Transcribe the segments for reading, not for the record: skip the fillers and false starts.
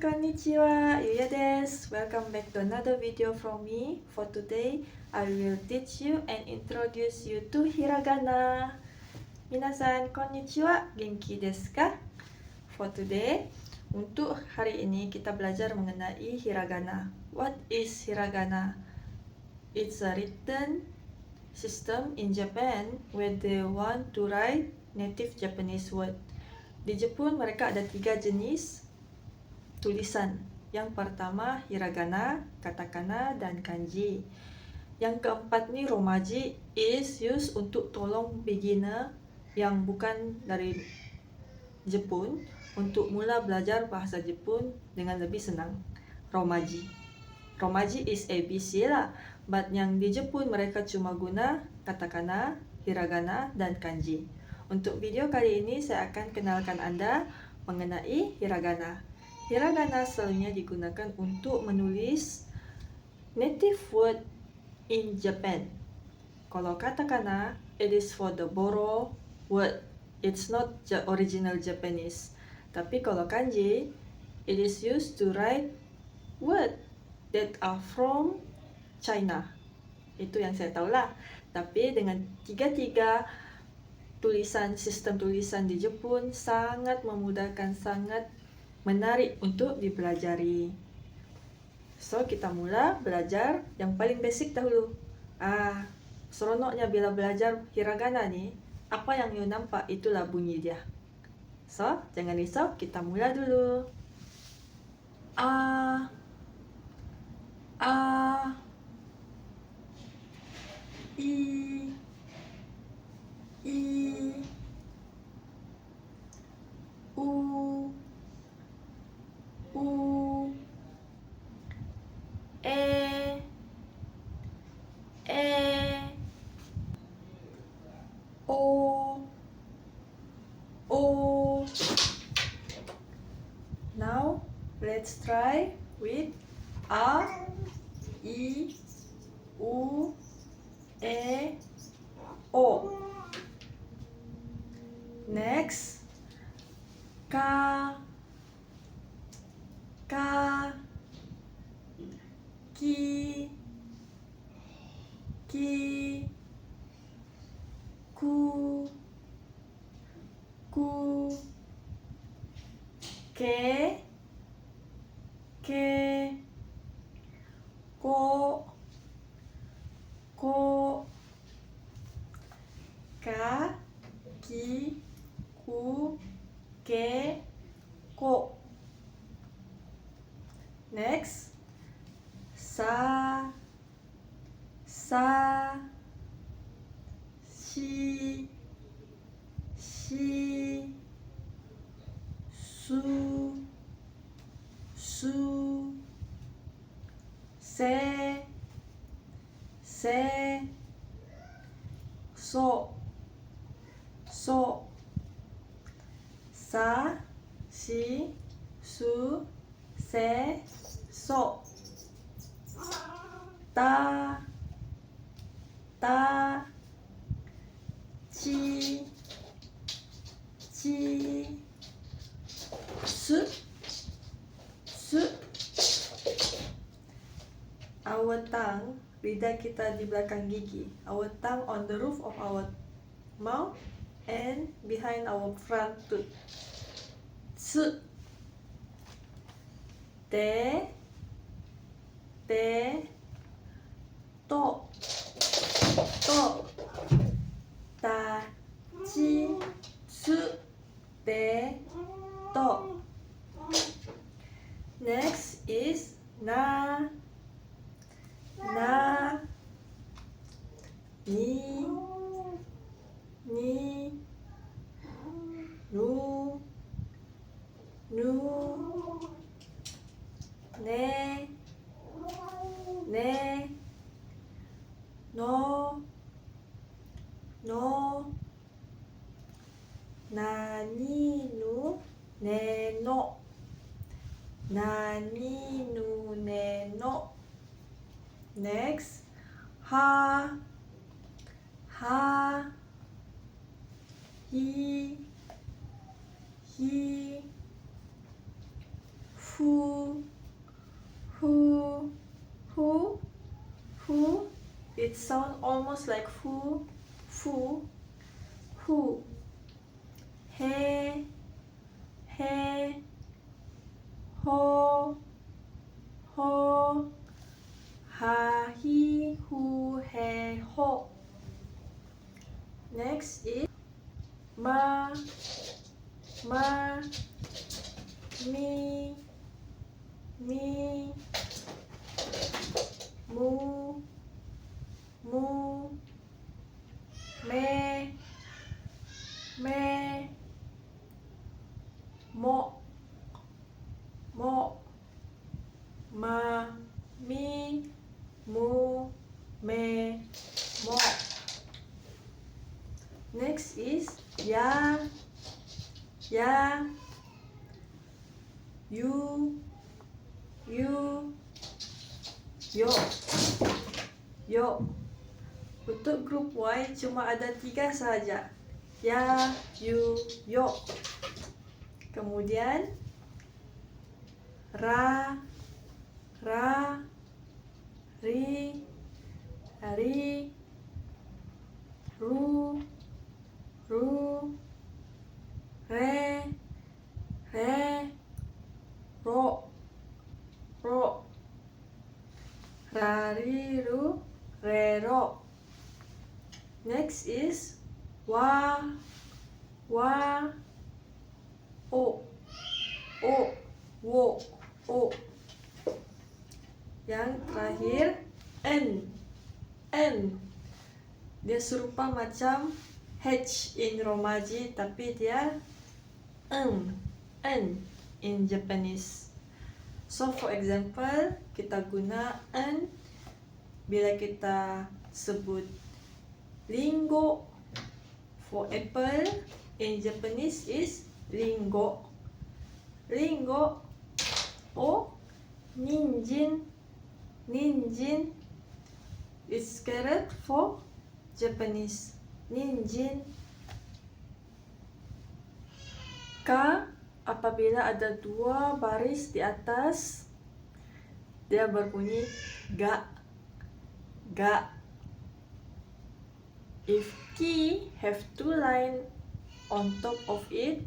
konnichiwa, Yuya desu. Welcome back to another video from me. For today, I will teach you and introduce you to hiragana. Minasan, konnichiwa, genki desu ka? For today, untuk hari ini kita belajar mengenai hiragana. What is hiragana? It's a written system in Japan where they want to write native Japanese word. Di Jepun mereka ada 3 jenis tulisan. Yang pertama hiragana, katakana, dan kanji. Yang keempat ni romaji is used untuk tolong beginner yang bukan dari Jepun untuk mula belajar bahasa Jepun dengan lebih senang. Romaji. Romaji is ABC lah. But yang di Jepun mereka cuma guna katakana, hiragana, dan kanji. Untuk video kali ini saya akan kenalkan Anda mengenai hiragana. Hiragana selalunya digunakan untuk menulis native word in Japan. Kalau katakana, it is for the borrow word. It's not the original Japanese. Tapi kalau kanji, it is used to write word that are from China. Itu yang saya tahulah. Tapi dengan tiga-tiga tulisan, sistem tulisan di Jepun sangat memudahkan, sangat menarik untuk dipelajari. So, kita mula belajar yang paling basic dahulu. Seronoknya bila belajar hiragana ni, apa yang you nampak itulah bunyi dia. So, jangan risau, kita mula dulu. A, I, U, E, O. Now let's try with A, I, U, E, O. Next, Ka, Ki, Ku, Ke, Ko, Ka, Ki, Ku, Ke, Ko. Next, Sa, Si, Su, Se, So. Sa, Si, Su, Se, So. Ta, Ci, Su. Our tongue, lidah kita di belakang gigi. Our tongue on the roof of our mouth and behind our front tooth. Su. Te, to, ta, ci, su, te, to. Next is na, ni, nu, ne, no, na, ni, nu, ne, no. Na, ni, nu, ne, no. Next, ha, hi, Fu, fu. It sounds almost like fu, hu. He, ho, ha, hi, hu, he, ho. Next is ma, mi, mu, me, mo, ma, mi, mu, me, mo. Next is ya, you, yo. Untuk grup Y cuma ada 3 saja. Ya, you, yo. Kemudian ra, ri, ru, re, ro. Ra, ri, ru, re, ro. Next is wa, o, wo, o. Yang terakhir n. Dia serupa macam H in Romaji, tapi dia n in Japanese. So for example, kita guna n bila kita sebut lingo. For apple in Japanese is lingo. O ninjin is carrot for Japanese. Ninjin. K apabila ada 2 baris di atas, dia berbunyi ga. If ki have 2 lines on top of it,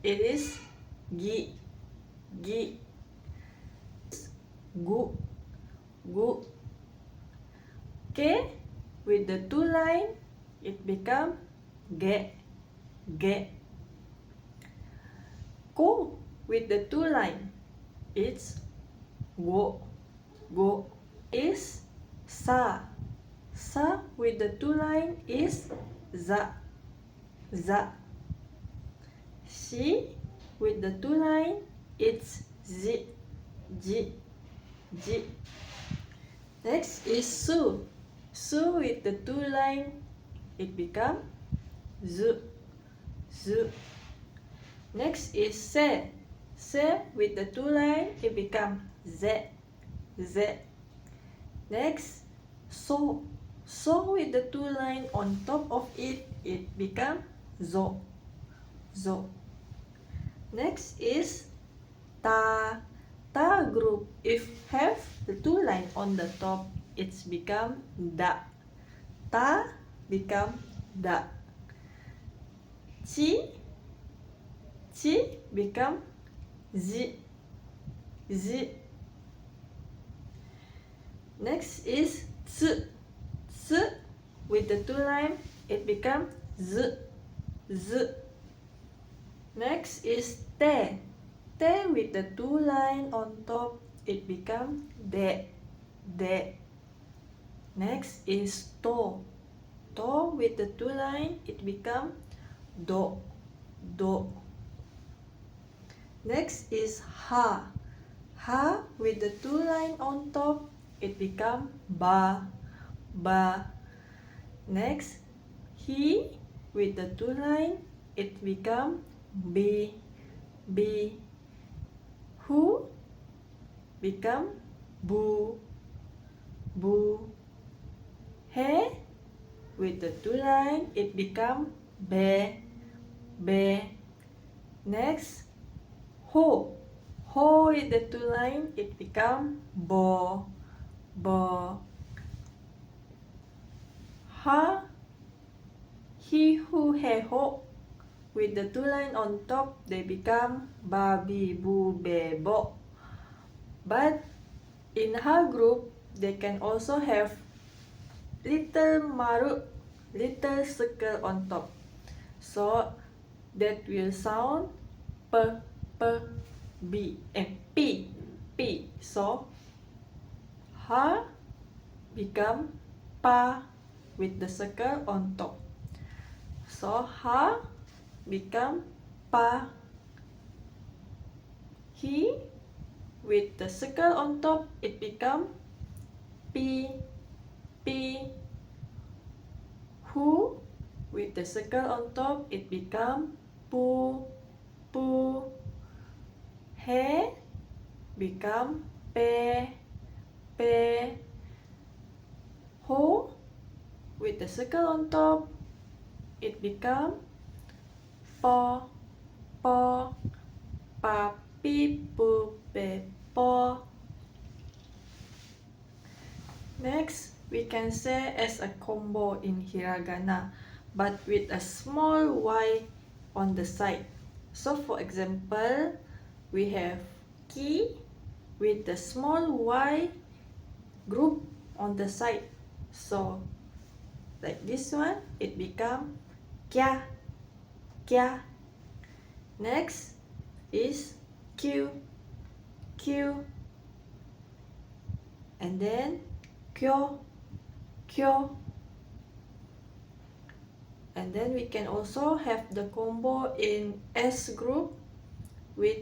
it is gi. Gu. K with the 2 lines, it become ge. Ko with the 2 lines, it's go. Is sa. Sa with the 2 lines is za. Shi with the 2 lines, it's ji. Next is su. Su with the 2 lines, it become zu. Next is se. Se with the 2 lines, it become ze. Next, so. So with the 2 lines on top of it, it become zo. Next is ta. Ta group, if have the 2 lines on the top, it's become da. Ta become da. Chi become zi. Next is tsu. Tsu with the 2 lines, it become z. Next is te. Te with the 2 lines on top, it become de. Next is to. To with the 2 lines, it become do. Next is ha. Ha with the 2 lines on top, it become ba. Next, he with the 2 lines, it become bi. Who become bu. He with the 2 lines, it become be. Next, ho Ho with the two line, it become bo. Bo. Ha, he, who, he, ho. With the two line on top, they become babi, bu, be, bo. But in ha group, they can also have little maru, little circle on top. So that will sound p, p, b, and p, p. So ha become pa with the circle on top. So ha become pa. He with the circle on top, it become p, p. Who with the circle on top, it become pu, pu. He become pe, pe. Ho with the circle on top, it become po, po. Pa, pi, pu, pe, po. Next, we can say as a combo in hiragana, but with a small y on the side. So for example, we have ki with the small y group on the side. So like this one, it become kya, kya. Next is q, q. And then kyo, kyo. And then we can also have the combo in S group with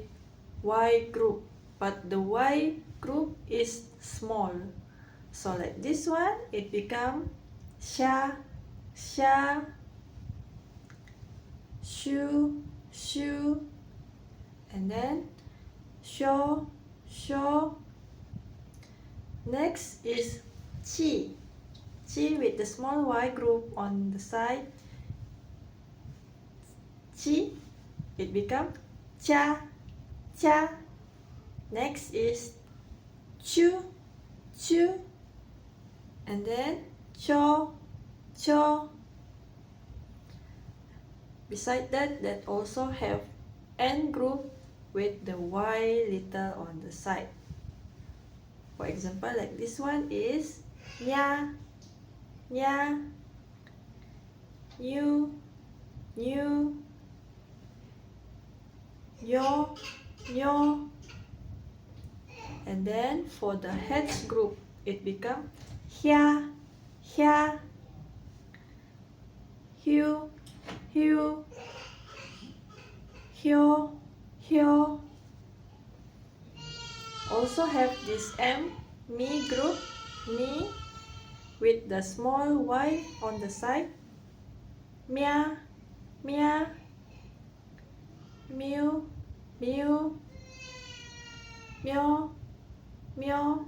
Y group, but the Y group is small. So like this one, it become sha, sha, shu, shu, and then sho, sho. Next is chi, chi with the small y group on the side. Chi, it become cha, cha. Next is chu, chu, and then cho, cho. Beside that, that also have N group with the Y little on the side. For example, like this one is nya, nya, new, new, yo, yo. And then for the H group, it become hya, hya, hyu, hyu, hyo, hyo. Also have this M, me group, me, with the small y on the side. Mia, mia, mew, mew, meow, meow.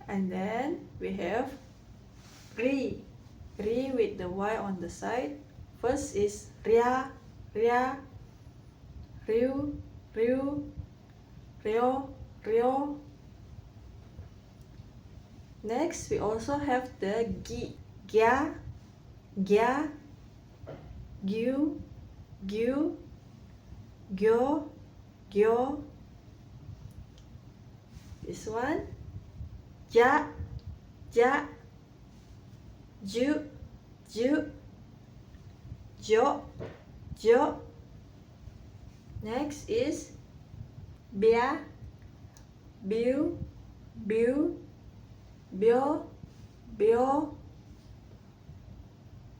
And then we have ri, ri with the y on the side. First is ria, ria, riu, riu, rio, rio. Next, we also have the gi, gya, gya, gyu, gyu, gyo, gyo. This one, ja, ja, ju, ju, jo, jo. Next is bia, biu, biu, bio, bio.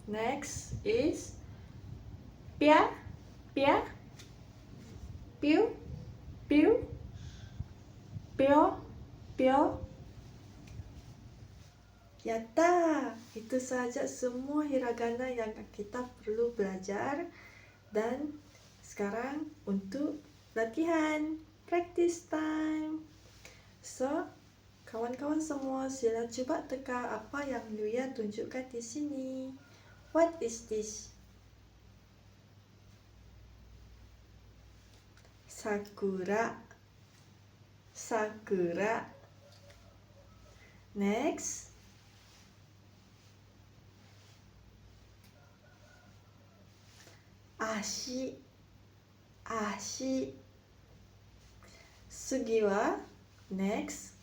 Next is pia, pia, piu, piu, pio, pio. Yatta! Itu saja semua hiragana yang kita perlu belajar. Dan sekarang untuk latihan, practice time. So, kawan-kawan semua sila cuba teka apa yang Yuya tunjukkan di sini. What is this? sakura, sakura. Next, ashi, ashi. Sugi wa next,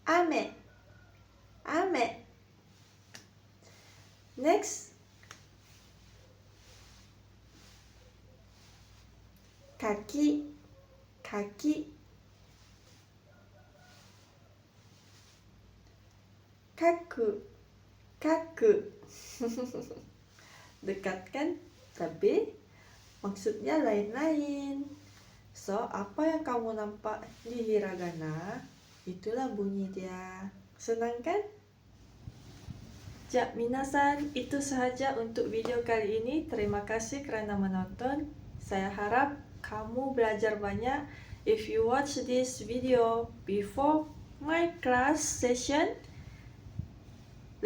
ame, ame. Next, kaki, kaki. Kaku, kaku. Dekat kan? Tapi maksudnya lain-lain. So, apa yang kamu nampak di hiragana, itulah bunyi dia. Senang kan? Ya, minasan, itu sahaja untuk video kali ini. Terima kasih kerana menonton. Saya harap kamu belajar banyak. If you watch this video before my class session,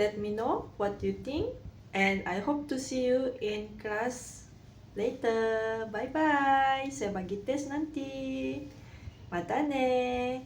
let me know what you think. And I hope to see you in class later. Bye bye. Saya bagi tes nanti. Mata ne.